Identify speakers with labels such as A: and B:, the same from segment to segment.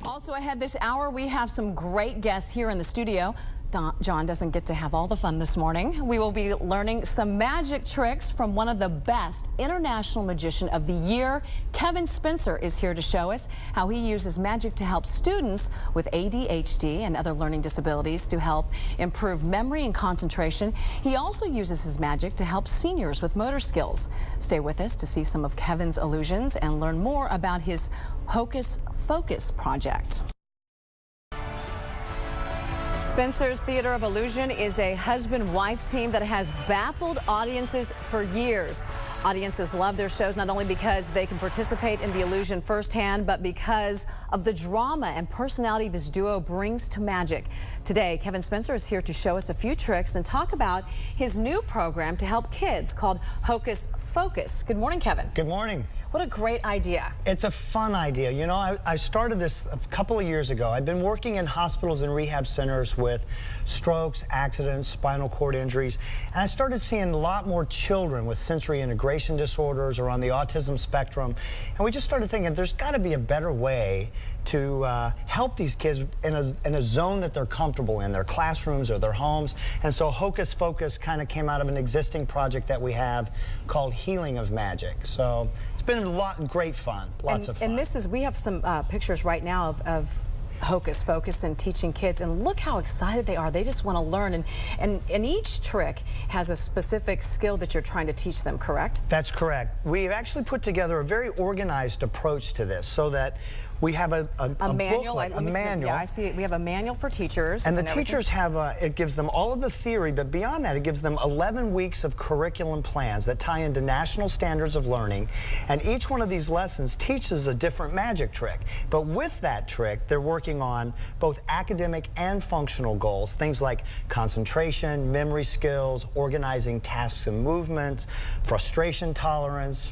A: Also ahead this hour, we have some great guests here in the studio. John doesn't get to have all the fun this morning. We will be learning some magic tricks from one of the best international magician of the year. Kevin Spencer is here to show us how he uses magic to help students with ADHD and other learning disabilities to help improve memory and concentration. He also uses his magic to help seniors with motor skills. Stay with us to see some of Kevin's illusions and learn more about his Hocus Focus project. Spencer's Theater of Illusion is a husband-wife team that has baffled audiences for years. Audiences love their shows not only because they can participate in the illusion firsthand, but because of the drama and personality this duo brings to magic. Today, Kevin Spencer is here to show us a few tricks and talk about his new program to help kids called Hocus Focus. Good morning, Kevin.
B: Good morning.
A: What a great idea. It's
B: a fun idea. You know, I started this a couple of years ago. I've been working in hospitals and rehab centers with strokes, accidents, spinal cord injuries, and I started seeing a lot more children with sensory integration disorders or on the autism spectrum, and we just started thinking there's got to be a better way to help these kids in a zone that they're comfortable in, their classrooms or their homes. And so Hocus Focus kind of came out of an existing project that we have called Healing of Magic. So it's been a lot great fun, lots of fun.
A: And this is, we have some pictures right now of Hocus Focus and teaching kids, and look how excited they are. They just want to learn, and each trick has a specific skill that you're trying to teach them, correct?
B: That's correct. We've actually put together a very organized approach to this so that we have a
A: manual.
B: Booklet, a manual.
A: Yeah, I see it. We have a manual for teachers.
B: And the teachers have, it gives them all of the theory, but beyond that, it gives them 11 weeks of curriculum plans that tie into national standards of learning. And each one of these lessons teaches a different magic trick. But with that trick, they're working on both academic and functional goals, things like concentration, memory skills, organizing tasks and movements, frustration tolerance,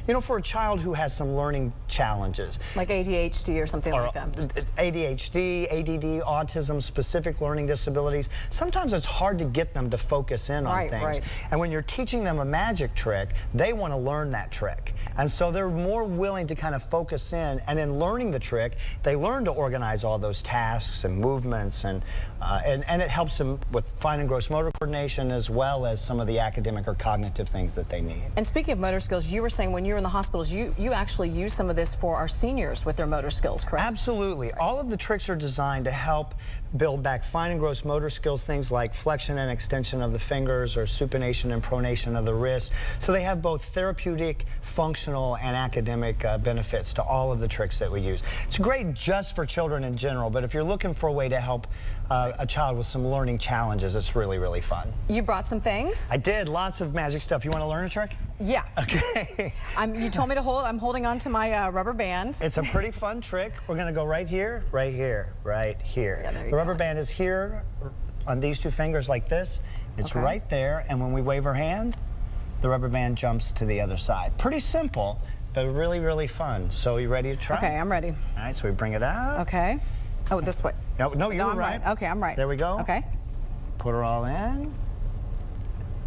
B: you know, for a child who has some learning challenges.
A: Like ADHD or something like that.
B: ADHD, ADD, autism, specific learning disabilities. Sometimes it's hard to get them to focus in on things. Right. And when you're teaching them a magic trick, they want to learn that trick. And so they're more willing to kind of focus in, and in learning the trick, they learn to organize all those tasks and movements, and it helps them with fine and gross motor coordination as well as some of the academic or cognitive things that they need.
A: And speaking of motor skills, you were saying when you were in the hospitals, you actually use some of this for our seniors with their motor skills, correct?
B: Absolutely. Right. All of the tricks are designed to help build back fine and gross motor skills, things like flexion and extension of the fingers or supination and pronation of the wrist. So they have both therapeutic, functional, and academic benefits to all of the tricks that we use. It's great just for children in general, but if you're looking for a way to help a child with some learning challenges, it's really, really fun.
A: You brought some things?
B: I did. Lots of magic stuff. You want to learn a trick?
A: Yeah.
B: Okay.
A: You told me to hold. I'm holding on to my rubber band.
B: It's a pretty fun trick. We're going to go right here, right here, right here. Yeah, the rubber band is here on these two fingers like this. It's right there, and when we wave our hand, the rubber band jumps to the other side. Pretty simple, but really, really fun. So you ready to try?
A: Okay, I'm ready.
B: All right, so we bring it out.
A: Okay. Oh, this way.
B: No, you're right.
A: Okay, I'm right.
B: There we go.
A: Okay.
B: Put her all in.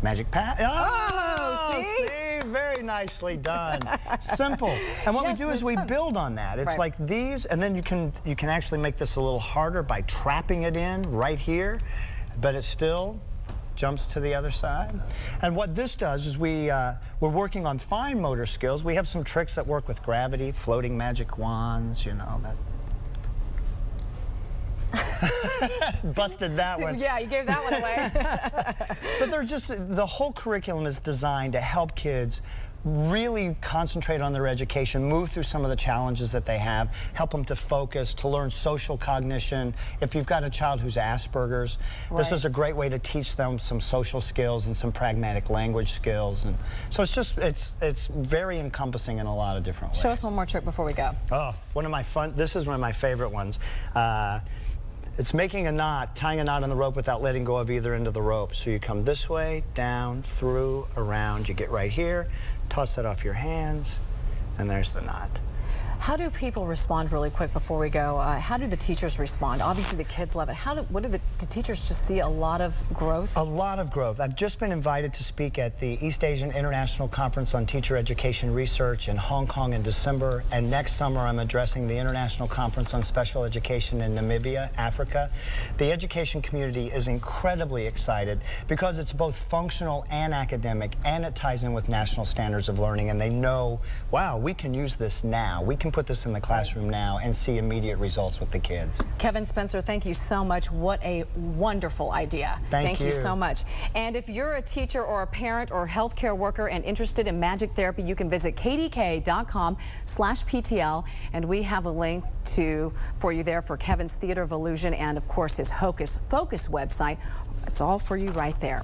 B: Magic pass.
A: Oh, see?
B: Very nicely done. Simple. And what we do is we build on that. It's like these, and then you can actually make this a little harder by trapping it in right here, but it still jumps to the other side. And what this does is we're working on fine motor skills. We have some tricks that work with gravity, floating magic wands, you know, that. Busted that one.
A: Yeah, you gave that one away.
B: But they're just, the whole curriculum is designed to help kids really concentrate on their education, move through some of the challenges that they have, help them to focus, to learn social cognition. If you've got a child who's Asperger's, this is a great way to teach them some social skills and some pragmatic language skills. And so it's just, it's very encompassing in a lot of different ways.
A: Show us one more trick before we go.
B: Oh, this is one of my favorite ones. It's making a knot, tying a knot on the rope without letting go of either end of the rope. So you come this way, down, through, around. You get right here, toss that off your hands, and there's the knot.
A: How do people respond really quick before we go? How do the teachers respond? Obviously the kids love it. Do teachers just see a lot of growth?
B: A lot of growth. I've just been invited to speak at the East Asian International Conference on Teacher Education Research in Hong Kong in December, and next summer I'm addressing the International Conference on Special Education in Namibia, Africa. The education community is incredibly excited because it's both functional and academic, and it ties in with national standards of learning, and they know, wow, we can use this now. We can put this in the classroom now and see immediate results with the kids.
A: Kevin Spencer, thank you so much. What a wonderful idea.
B: Thank you
A: so much. And if you're a teacher or a parent or healthcare worker and interested in magic therapy, you can visit kdka.com/PTL, and we have a link for you there for Kevin's Theater of Illusion and, of course, his Hocus Focus website. It's all for you right there.